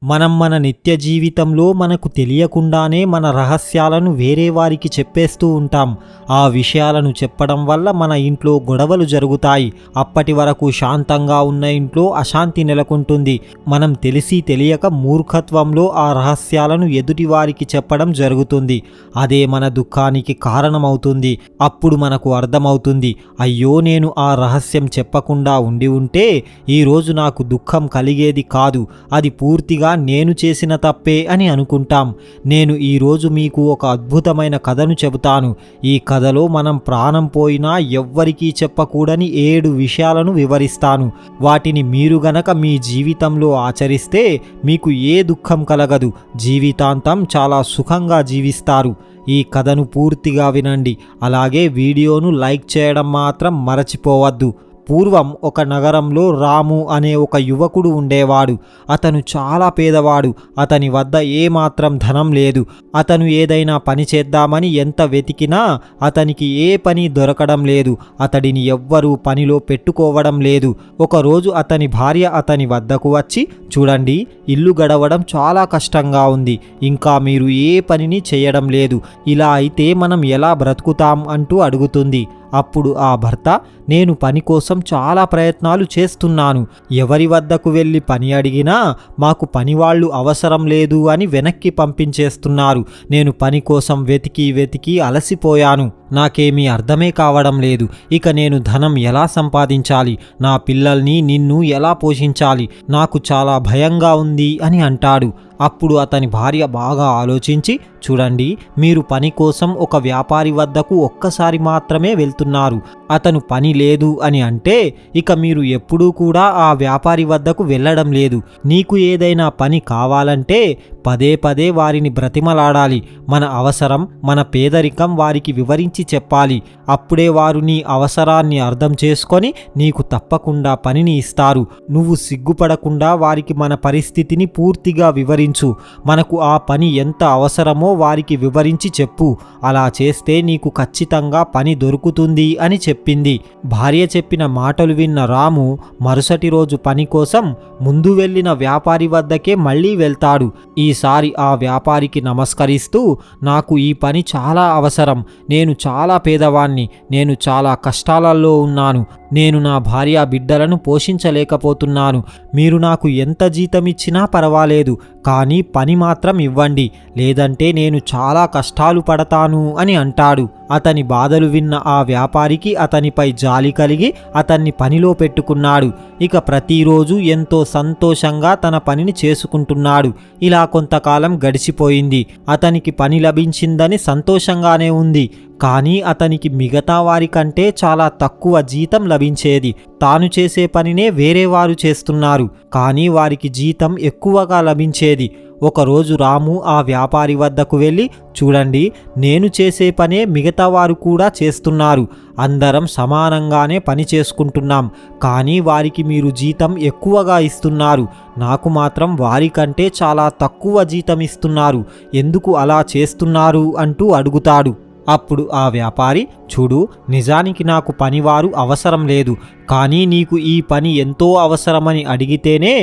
మన నిత్య జీవితంలో మనకు తెలియకుండానే మన రహస్యాలను వేరే వారికి చెప్పేస్తూ ఉంటాం. ఆ విషయాలను చెప్పడం వల్ల మన ఇంట్లో గొడవలు జరుగుతాయి. అప్పటి వరకు శాంతంగా ఉన్న ఇంట్లో అశాంతి నెలకొంటుంది. మనం తెలిసి తెలియక మూర్ఖత్వంలో ఆ రహస్యాలను ఎదుటి వారికి చెప్పడం జరుగుతుంది. అదే మన దుఃఖానికి కారణమవుతుంది. అప్పుడు మనకు అర్థమవుతుంది, అయ్యో నేను ఆ రహస్యం చెప్పకుండా ఉండి ఉంటే ఈరోజు నాకు దుఃఖం కలిగేది కాదు, అది పూర్తిగా నేను చేసిన తప్పే అని అనుకుంటాం. నేను ఈరోజు మీకు ఒక అద్భుతమైన కథను చెబుతాను. ఈ కథలో మనం ప్రాణం పోయినా ఎవ్వరికీ చెప్పకూడని 7 విషయాలను వివరిస్తాను. వాటిని మీరు గనక మీ జీవితంలో ఆచరిస్తే మీకు ఏ దుఃఖం కలగదు, జీవితాంతం చాలా సుఖంగా జీవిస్తారు. ఈ కథను పూర్తిగా వినండి. అలాగే వీడియోను లైక్ చేయడం మాత్రం మరచిపోవద్దు. పూర్వం ఒక నగరంలో రాము అనే ఒక యువకుడు ఉండేవాడు. అతను చాలా పేదవాడు. అతని వద్ద ఏమాత్రం ధనం లేదు. అతను ఏదైనా పని చేద్దామని ఎంత వెతికినా అతనికి ఏ పని దొరకడం లేదు. అతడిని ఎవ్వరూ పనిలో పెట్టుకోవడం లేదు. ఒకరోజు అతని భార్య అతని వద్దకు వచ్చి, చూడండి, ఇల్లు గడవడం చాలా కష్టంగా ఉంది. ఇంకా మీరు ఏ పనిని చేయడం లేదు. ఇలా అయితే మనం ఎలా బ్రతుకుతాం అంటూ అడుగుతుంది. అప్పుడు ఆ భర్త, నేను పని కోసం చాలా ప్రయత్నాలు చేస్తున్నాను. ఎవరి వద్దకు వెళ్ళి పని అడిగినా మాకు పనివాళ్ళు అవసరం లేదు అని వెనక్కి పంపించేస్తున్నారు. నేను పని కోసం వెతికి అలసిపోయాను. నాకేమీ అర్థమే కావడం లేదు. ఇక నేను ధనం ఎలా సంపాదించాలి? నా పిల్లల్ని నిన్ను ఎలా పోషించాలి? నాకు చాలా భయంగా ఉంది అని అంటాడు. అప్పుడు అతని భార్య బాగా ఆలోచించి, చూడండి, మీరు పని కోసం ఒక వ్యాపారి వద్దకు ఒక్కసారి మాత్రమే వెళ్తున్నారు. అతను పని లేదు అని అంటే ఇక మీరు ఎప్పుడూ కూడా ఆ వ్యాపారి వద్దకు వెళ్ళడం లేదు. నీకు ఏదైనా పని కావాలంటే పదే వారిని బ్రతిమలాడాలి. మన అవసరం, మన పేదరికం వారికి వివరించి చెప్పాలి. అప్పుడే వారు నీ అవసరాన్ని అర్థం చేసుకొని నీకు తప్పకుండా పనిని ఇస్తారు. నువ్వు సిగ్గుపడకుండా వారికి మన పరిస్థితిని పూర్తిగా వివరించు. మనకు ఆ పని ఎంత అవసరమో వారికి వివరించి చెప్పు. అలా చేస్తే నీకు ఖచ్చితంగా పని దొరుకుతుంది అని చెప్పింది. భార్య చెప్పిన మాటలు విన్న రాము మరుసటి రోజు పని కోసం ముందు వెళ్ళిన వ్యాపారి వద్దకే మళ్ళీ వెళ్తాడు. ఈసారి ఆ వ్యాపారికి నమస్కరిస్తూ, నాకు ఈ పని చాలా అవసరం. నేను చాలా పేదవాణ్ణి. నేను చాలా కష్టాలలో ఉన్నాను. నేను నా భార్య బిడ్డలను పోషించలేకపోతున్నాను. మీరు నాకు ఎంత జీతం ఇచ్చినా పర్వాలేదు, కానీ పని మాత్రం ఇవ్వండి, లేదంటే నేను చాలా కష్టాలు పడతాను అని అంటాడు. అతని బాధలు విన్న ఆ వ్యాపారికి అతనిపై జాలి కలిగి అతన్ని పనిలో పెట్టుకున్నాడు. ఇక ప్రతిరోజు ఎంతో సంతోషంగా తన పనిని చేసుకుంటున్నాడు. ఇలా కొంతకాలం గడిచిపోయింది. అతనికి పని లభించిందని సంతోషంగానే ఉంది. కానీ అతనికి మిగతా వారికంటే చాలా తక్కువ జీతం లభించేది. తాను చేసే పనినే వేరే వారు చేస్తున్నారు, కానీ వారికి జీతం ఎక్కువగా లభించేది. ఒకరోజు రాము ఆ వ్యాపారి వద్దకు వెళ్ళి, చూడండి, నేను చేసే పనే మిగతా వారు కూడా చేస్తున్నారు. అందరం సమానంగానే పని చేసుకుంటున్నాం, కానీ వారికి మీరు జీతం ఎక్కువగా ఇస్తున్నారు. నాకు మాత్రం వారికంటే చాలా తక్కువ జీతం ఇస్తున్నారు. ఎందుకు అలా చేస్తున్నారు అంటూ అడుగుతాడు. అప్పుడు ఆ వ్యాపారి, చూడు, నిజానికి నాకు పనివారు అవసరం లేదు, కానీ నీకు ఈ పని ఎంతో అవసరమని అడిగితేనే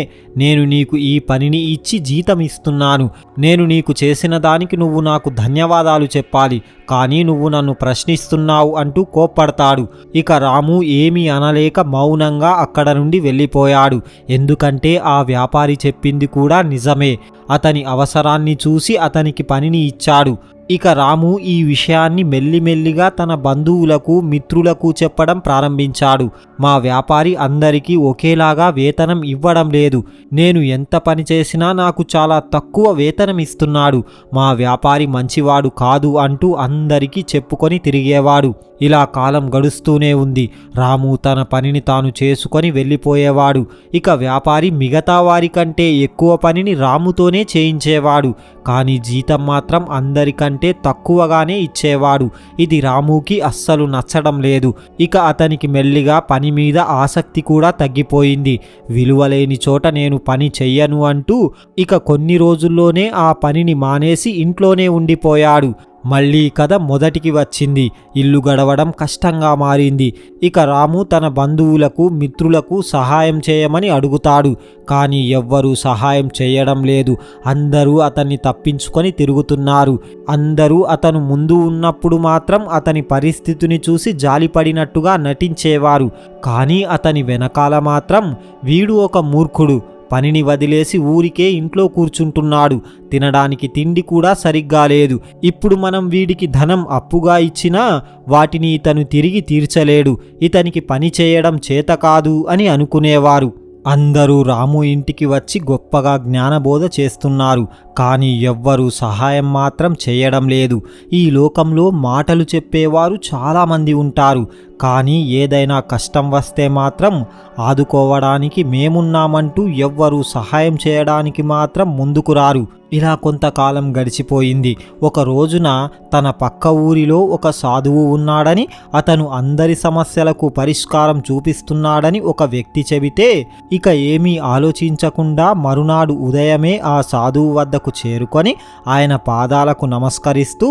నేను నీకు ఈ పనిని ఇచ్చి జీతం ఇస్తున్నాను. నేను నీకు చేసిన దానికి నువ్వు నాకు ధన్యవాదాలు చెప్పాలి, కానీ నువ్వు నన్ను ప్రశ్నిస్తున్నావు అంటూ కోప్పడతాడు. ఇక రాము ఏమీ అనలేక మౌనంగా అక్కడ నుండి వెళ్ళిపోయాడు. ఎందుకంటే ఆ వ్యాపారి చెప్పింది కూడా నిజమే. అతని అవసరాన్ని చూసి అతనికి పనిని ఇచ్చాడు. ఇక రాము ఈ విషయాన్ని మెల్లిమెల్లిగా తన బంధువులకు, మిత్రులకు చెప్పడం ప్రారంభించాడు. మా వ్యాపారి అందరికీ ఒకేలాగా వేతనం ఇవ్వడం లేదు. నేను ఎంత పని చేసినా నాకు చాలా తక్కువ వేతనం ఇస్తున్నాడు. మా వ్యాపారి మంచివాడు కాదు అంటూ అందరికీ చెప్పుకొని తిరిగేవాడు. ఇలా కాలం గడుస్తూనే ఉంది. రాము తన పనిని తాను చేసుకొని వెళ్ళిపోయేవాడు. ఇక వ్యాపారి మిగతా వారికంటే ఎక్కువ పనిని రాముతోనే చేయించేవాడు, కానీ జీతం మాత్రం అందరికంటే తక్కువగానే ఇచ్చేవాడు. ఇది రాముకి అస్సలు నచ్చడం లేదు. ఇక అతనికి మెల్లిగా పని మీద ఆసక్తి కూడా తగ్గిపోయింది. విలువలేని చోట నేను పని చెయ్యను అంటూ ఇక కొన్ని రోజుల్లోనే ఆ పనిని మానేసి ఇంట్లోనే ఉండిపోయాడు. మళ్ళీ కథ మొదటికి వచ్చింది. ఇల్లు గడవడం కష్టంగా మారింది. ఇక రాము తన బంధువులకు మిత్రులకు సహాయం చేయమని అడుగుతాడు. కానీ ఎవ్వరూ సహాయం చేయడం లేదు. అందరూ అతన్ని తప్పించుకొని తిరుగుతున్నారు. అందరూ అతను ముందు ఉన్నప్పుడు మాత్రం అతని పరిస్థితిని చూసి జాలిపడినట్టుగా నటించేవారు. కానీ అతని వెనకాల మాత్రం వీడు ఒక మూర్ఖుడు, పనిని వదిలేసి ఊరికే ఇంట్లో కూర్చుంటున్నాడు, తినడానికి తిండి కూడా సరిగ్గా లేదు, ఇప్పుడు మనం వీడికి ధనం అప్పుగా ఇచ్చినా వాటిని ఇతను తిరిగి తీర్చలేడు, ఇతనికి పని చేయడం చేత కాదు అని అనుకునేవారు. అందరూ రాము ఇంటికి వచ్చి గొప్పగా జ్ఞానబోధ చేస్తున్నారు. కానీ ఎవ్వరూ సహాయం మాత్రం చేయడం లేదు. ఈ లోకంలో మాటలు చెప్పేవారు చాలామంది ఉంటారు. కానీ ఏదైనా కష్టం వస్తే మాత్రం ఆదుకోవడానికి మేమున్నామంటూ ఎవ్వరూ సహాయం చేయడానికి మాత్రం ముందుకు రారు. ఇలా కొంతకాలం గడిచిపోయింది. ఒక రోజున తన పక్క ఊరిలో ఒక సాధువు ఉన్నాడని, అతను అందరి సమస్యలకు పరిష్కారం చూపిస్తున్నాడని ఒక వ్యక్తి చెబితే ఇక ఏమీ ఆలోచించకుండా మరునాడు ఉదయమే ఆ సాధువు వద్దకు చేరుకొని ఆయన పాదాలకు నమస్కరిస్తూ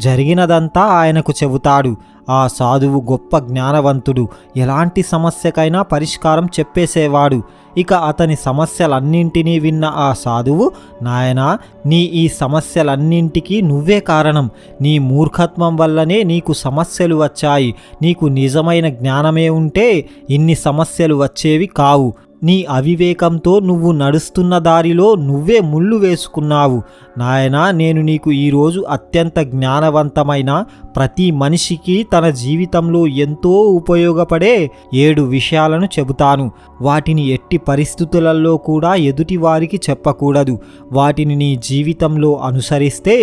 జరిగినదంతా ఆయనకు చెబుతాడు. ఆ సాధువు గొప్ప జ్ఞానవంతుడు, ఎలాంటి సమస్యకైనా పరిష్కారం చెప్పేసేవాడు. ఇక అతని సమస్యలన్నింటినీ విన్న ఆ సాధువు, నాయనా, నీ ఈ సమస్యలన్నింటికీ నువ్వే కారణం, నీ మూర్ఖత్వం వల్లనే నీకు సమస్యలు వచ్చాయి, నీకు నిజమైన జ్ఞానమే ఉంటే ఇన్ని సమస్యలు వచ్చేవి కావు, నీ అవివేకంతో నువ్వు నడుస్తున్న దారిలో నువ్వే ముళ్ళు వేసుకున్నావు. నాయనా, నేను నీకు ఈరోజు అత్యంత జ్ఞానవంతమైన, ప్రతి మనిషికి తన జీవితంలో ఎంతో ఉపయోగపడే 7 విషయాలను చెబుతాను. వాటిని ఎట్టి పరిస్థితులలో కూడా ఎదుటివారికి చెప్పకూడదు. వాటిని నీ జీవితంలో అనుసరిస్తే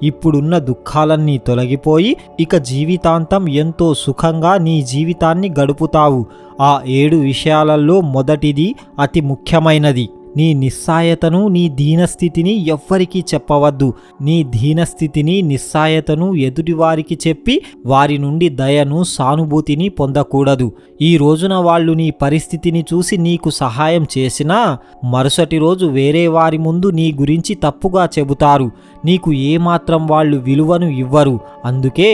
ఇప్పుడున్న దుఃఖాలన్నీ తొలగిపోయి ఇక జీవితాంతం ఎంతో సుఖంగా నీ జీవితాన్ని గడుపుతావు. ఆ 7 విషయాలలో మొదటిది అతి ముఖ్యమైనది. నీ నిస్సాయతను, నీ దీనస్థితిని ఎవ్వరికీ చెప్పవద్దు. నీ దీనస్థితిని, నిస్సాయతను ఎదుటివారికి చెప్పి వారి నుండి దయను, సానుభూతిని పొందకూడదు. ఈ రోజున వాళ్ళు నీ పరిస్థితిని చూసి నీకు సహాయం చేసినా మరుసటి రోజు వేరే వారి ముందు నీ గురించి తప్పుగా చెబుతారు. నీకు ఏమాత్రం వాళ్ళు విలువను ఇవ్వరు. అందుకే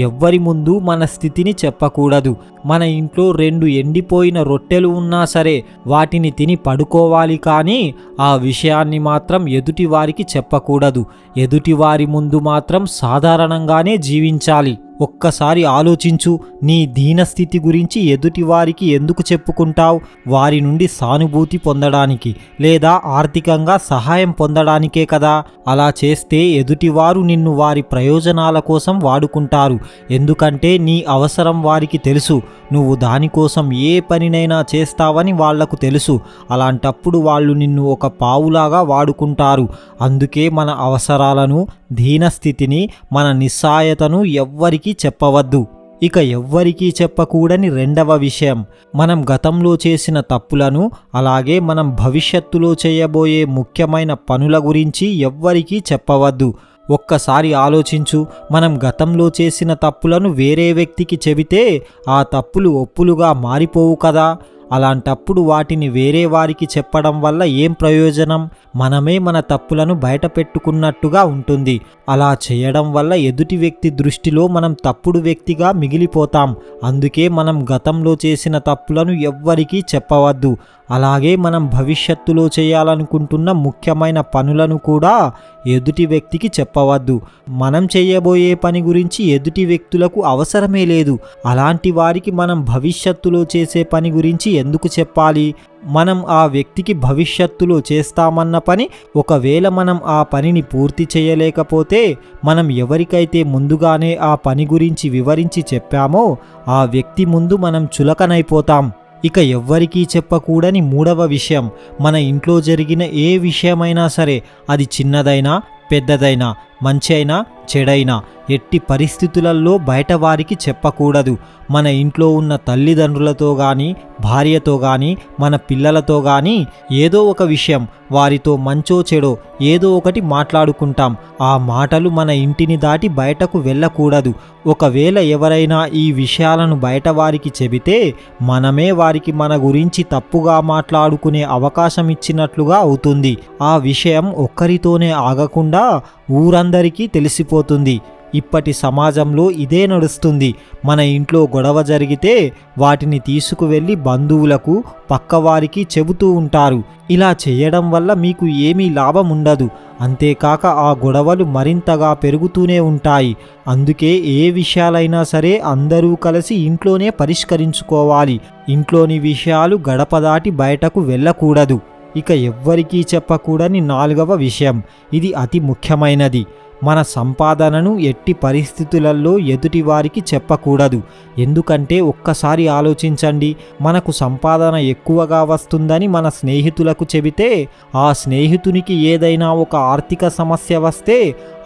ఎవ్వరి ముందు మన స్థితిని చెప్పకూడదు. మన ఇంట్లో 2 ఎండిపోయిన రొట్టెలు ఉన్నా సరే వాటిని తిని పడుకోవాలి, కానీ ఆ విషయాన్ని మాత్రం ఎదుటివారికి చెప్పకూడదు. ఎదుటివారి ముందు మాత్రం సాధారణంగానే జీవించాలి. ఒక్కసారి ఆలోచించు, నీ దీనస్థితి గురించి ఎదుటివారికి ఎందుకు చెప్పుకుంటావు? వారి నుండి సానుభూతి పొందడానికి లేదా ఆర్థికంగా సహాయం పొందడానికే కదా. అలా చేస్తే ఎదుటివారు నిన్ను వారి ప్రయోజనాల కోసం వాడుకుంటారు. ఎందుకంటే నీ అవసరం వారికి తెలుసు. నువ్వు దానికోసం ఏ పనినైనా చేస్తావని వాళ్లకు తెలుసు. అలాంటప్పుడు వాళ్ళు నిన్ను ఒక పావులాగా వాడుకుంటారు. అందుకే మన అవసరాలను, దీనస్థితిని, మన నిస్సాయతను ఎవ్వరికీ చెప్పవద్దు. ఇక ఎవ్వరికీ చెప్పకూడని 2వ విషయం, మనం గతంలో చేసిన తప్పులను, అలాగే మనం భవిష్యత్తులో చేయబోయే ముఖ్యమైన పనుల గురించి ఎవ్వరికీ చెప్పవద్దు. ఒక్కసారి ఆలోచించు, మనం గతంలో చేసిన తప్పులను వేరే వ్యక్తికి చెబితే ఆ తప్పులు ఒప్పులుగా మారిపోవు కదా. అలాంటప్పుడు వాటిని వేరే వారికి చెప్పడం వల్ల ఏం ప్రయోజనం? మనమే మన తప్పులను బయట పెట్టుకున్నట్టుగా ఉంటుంది. అలా చేయడం వల్ల ఎదుటి వ్యక్తి దృష్టిలో మనం తప్పుడు వ్యక్తిగా మిగిలిపోతాం. అందుకే మనం గతంలో చేసిన తప్పులను ఎవ్వరికీ చెప్పవద్దు. అలాగే మనం భవిష్యత్తులో చేయాలనుకుంటున్న ముఖ్యమైన పనులను కూడా ఎదుటి వ్యక్తికి చెప్పవద్దు. మనం చేయబోయే పని గురించి ఎదుటి వ్యక్తులకు అవసరమే లేదు. అలాంటి వారికి మనం భవిష్యత్తులో చేసే పని గురించి ఎందుకు చెప్పాలి? మనం ఆ వ్యక్తికి భవిష్యత్తులో చేస్తామన్న పని ఒకవేళ మనం ఆ పనిని పూర్తి చేయలేకపోతే మనం ఎవరికైతే ముందుగానే ఆ పని గురించి వివరించి చెప్పామో ఆ వ్యక్తి ముందు మనం చులకనైపోతాం. ఇక ఎవ్వరికీ చెప్పకూడని 3వ విషయం, మన ఇంట్లో జరిగిన ఏ విషయమైనా సరే, అది చిన్నదైనా పెద్దదైనా, మంచి అయినా చెడైనా, ఎట్టి పరిస్థితులలో బయట వారికి చెప్పకూడదు. మన ఇంట్లో ఉన్న తల్లిదండ్రులతో కానీ, భార్యతో కానీ, మన పిల్లలతో కానీ ఏదో ఒక విషయం, వారితో మంచో చెడో ఏదో ఒకటి మాట్లాడుకుంటాం. ఆ మాటలు మన ఇంటిని దాటి బయటకు వెళ్ళకూడదు. ఒకవేళ ఎవరైనా ఈ విషయాలను బయట వారికి చెబితే మనమే వారికి మన గురించి తప్పుగా మాట్లాడుకునే అవకాశం ఇచ్చినట్లుగా అవుతుంది. ఆ విషయం ఒక్కరితోనే ఆగకుండా ఊరందరికీ తెలిసిపోతుంది. ఇప్పటి సమాజంలో ఇదే నడుస్తుంది. మన ఇంట్లో గొడవ జరిగితే వాటిని తీసుకువెళ్ళి బంధువులకు, పక్కవారికి చెబుతూ ఉంటారు. ఇలా చేయడం వల్ల మీకు ఏమీ లాభం ఉండదు. అంతేకాక ఆ గొడవలు మరింతగా పెరుగుతూనే ఉంటాయి. అందుకే ఏ విషయాలైనా సరే అందరూ కలిసి ఇంట్లోనే పరిష్కరించుకోవాలి. ఇంట్లోని విషయాలు గడప దాటి బయటకు వెళ్ళకూడదు. ఇక ఎవ్వరికీ చెప్పకూడని 4వ విషయం, ఇది అతి ముఖ్యమైనది. మన సంపాదనను ఎట్టి పరిస్థితులలో ఎదుటివారికి చెప్పకూడదు. ఎందుకంటే ఒక్కసారి ఆలోచించండి, మనకు సంపాదన ఎక్కువగా వస్తుందని మన స్నేహితులకు చెబితే ఆ స్నేహితునికి ఏదైనా ఒక ఆర్థిక సమస్య వస్తే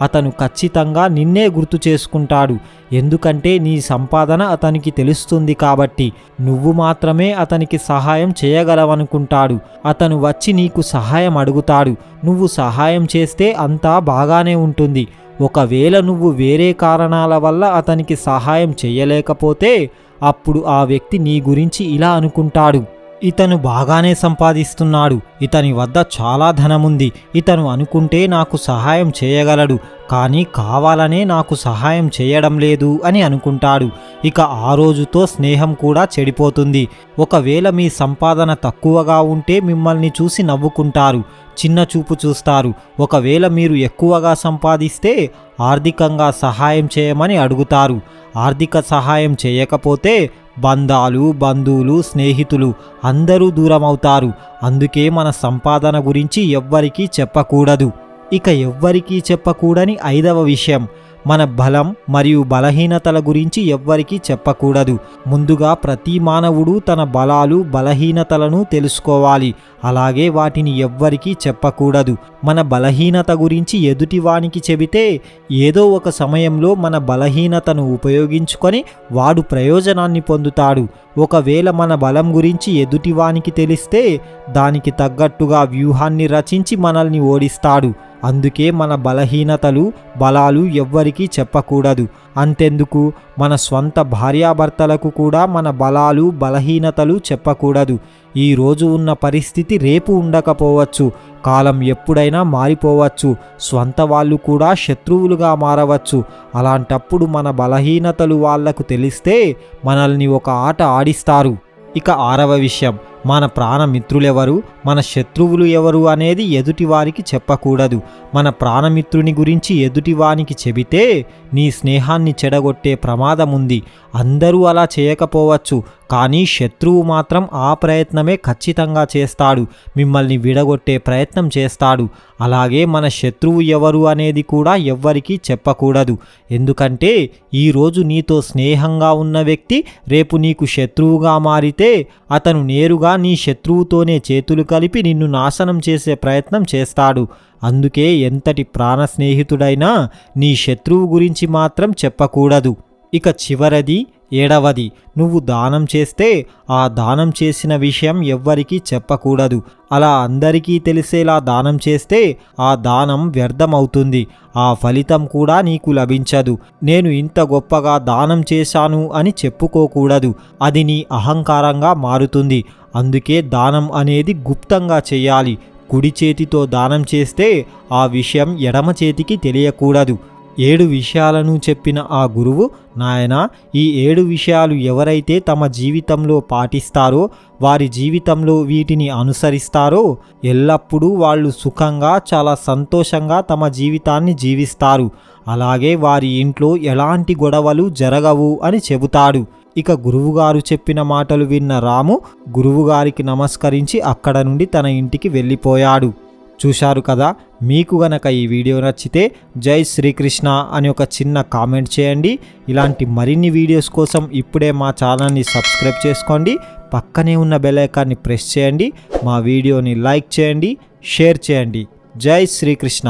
అతను ఖచ్చితంగా నిన్నే గుర్తు చేసుకుంటాడు. ఎందుకంటే నీ సంపాదన అతనికి తెలుస్తుంది కాబట్టి. నువ్వు మాత్రమే అతనికి సహాయం చేయగలవనుకుంటాడు. అతను వచ్చి నీకు సహాయం అడుగుతాడు. నువ్వు సహాయం చేస్తే అంతా బాగానే ఉంటుంది. ఒకవేళ నువ్వు వేరే కారణాల వల్ల అతనికి సహాయం చేయలేకపోతే అప్పుడు ఆ వ్యక్తి నీ గురించి ఇలా అనుకుంటాడు, ఇతను బాగానే సంపాదిస్తున్నాడు, ఇతని వద్ద చాలా ధనముంది, ఇతను అనుకుంటే నాకు సహాయం చేయగలడు, కానీ కావాలనే నాకు సహాయం చేయడం లేదు అని అనుకుంటాడు. ఇక ఆ రోజుతో స్నేహం కూడా చెడిపోతుంది. ఒకవేళ మీ సంపాదన తక్కువగా ఉంటే మిమ్మల్ని చూసి నవ్వుకుంటారు, చిన్న చూపు చూస్తారు. ఒకవేళ మీరు ఎక్కువగా సంపాదిస్తే ఆర్థికంగా సహాయం చేయమని అడుగుతారు. ఆర్థిక సహాయం చేయకపోతే బంధువులు, స్నేహితులు అందరూ దూరమవుతారు. అందుకే మన సంపాదన గురించి ఎవ్వరికీ చెప్పకూడదు. ఇక ఎవ్వరికీ చెప్పకూడని 5వ విషయం, మన బలం మరియు బలహీనతల గురించి ఎవ్వరికీ చెప్పకూడదు. ముందుగా ప్రతి మానవుడు తన బలాలు, బలహీనతలను తెలుసుకోవాలి. అలాగే వాటిని ఎవ్వరికీ చెప్పకూడదు. మన బలహీనత గురించి ఎదుటివానికి చెబితే ఏదో ఒక సమయంలో మన బలహీనతను ఉపయోగించుకొని వాడు ప్రయోజనాన్ని పొందుతాడు. ఒకవేళ మన బలం గురించి ఎదుటివానికి తెలిస్తే దానికి తగ్గట్టుగా వ్యూహాన్ని రచించి మనల్ని ఓడిస్తాడు. అందుకే మన బలహీనతలు, బలాలు ఎవ్వరికీ చెప్పకూడదు. అంతెందుకు, మన స్వంత భార్యాభర్తలకు కూడా మన బలాలు, బలహీనతలు చెప్పకూడదు. ఈరోజు ఉన్న పరిస్థితి రేపు ఉండకపోవచ్చు. కాలం ఎప్పుడైనా మారిపోవచ్చు. స్వంత వాళ్ళు కూడా శత్రువులుగా మారవచ్చు. అలాంటప్పుడు మన బలహీనతలు వాళ్లకు తెలిస్తే మనల్ని ఒక ఆట ఆడిస్తారు. ఇక 6వ విషయం, మన ప్రాణమిత్రులెవరు, మన శత్రువులు ఎవరు అనేది ఎదుటివారికి చెప్పకూడదు. మన ప్రాణమిత్రుని గురించి ఎదుటివానికి చెబితే నీ స్నేహాన్ని చెడగొట్టే ప్రమాదం ఉంది. అందరూ అలా చేయకపోవచ్చు, కానీ శత్రువు మాత్రం ఆ ప్రయత్నమే ఖచ్చితంగా చేస్తాడు. మిమ్మల్ని విడగొట్టే ప్రయత్నం చేస్తాడు. అలాగే మన శత్రువు ఎవరు అనేది కూడా ఎవ్వరికీ చెప్పకూడదు. ఎందుకంటే ఈరోజు నీతో స్నేహంగా ఉన్న వ్యక్తి రేపు నీకు శత్రువుగా మారితే అతను నేరుగా నీ శత్రువుతోనే చేతులు కలిపి నిన్ను నాశనం చేసే ప్రయత్నం చేస్తాడు. అందుకే ఎంతటి ప్రాణ స్నేహితుడైనా నీ శత్రువు గురించి మాత్రం చెప్పకూడదు. ఇక చివరిది 7వది, నువ్వు దానం చేస్తే ఆ దానం చేసిన విషయం ఎవ్వరికీ చెప్పకూడదు. అలా అందరికీ తెలిసేలా దానం చేస్తే ఆ దానం వ్యర్థమవుతుంది. ఆ ఫలితం కూడా నీకు లభించదు. నేను ఇంత గొప్పగా దానం చేశాను అని చెప్పుకోకూడదు. అది నీ అహంకారంగా మారుతుంది. అందుకే దానం అనేది గుప్తంగా చేయాలి. కుడి చేతితో దానం చేస్తే ఆ విషయం ఎడమ చేతికి తెలియకూడదు. 7 విషయాలను చెప్పిన ఆ గురువు, నాయనా, ఈ 7 విషయాలు ఎవరైతే తమ జీవితంలో పాటిస్తారో, వారి జీవితంలో వీటిని అనుసరిస్తారో ఎల్లప్పుడూ వాళ్ళు సుఖంగా, చాలా సంతోషంగా తమ జీవితాన్ని జీవిస్తారు. అలాగే వారి ఇంట్లో ఎలాంటి గొడవలు జరగవు అని చెబుతాడు. ఇక గురువుగారు చెప్పిన మాటలు విన్న రాము గురువుగారికి నమస్కరించి అక్కడ నుండి తన ఇంటికి వెళ్ళిపోయాడు. చూశారు కదా. మీకు గనక ఈ వీడియో నచ్చితే జై శ్రీకృష్ణ అని ఒక చిన్న కామెంట్ చేయండి. ఇలాంటి మరిన్ని వీడియోస్ కోసం ఇప్పుడే మా ఛానల్ని సబ్స్క్రైబ్ చేసుకోండి. పక్కనే ఉన్న బెల్ ఐకాన్ని ప్రెస్ చేయండి. మా వీడియోని లైక్ చేయండి, షేర్ చేయండి. జై శ్రీకృష్ణ.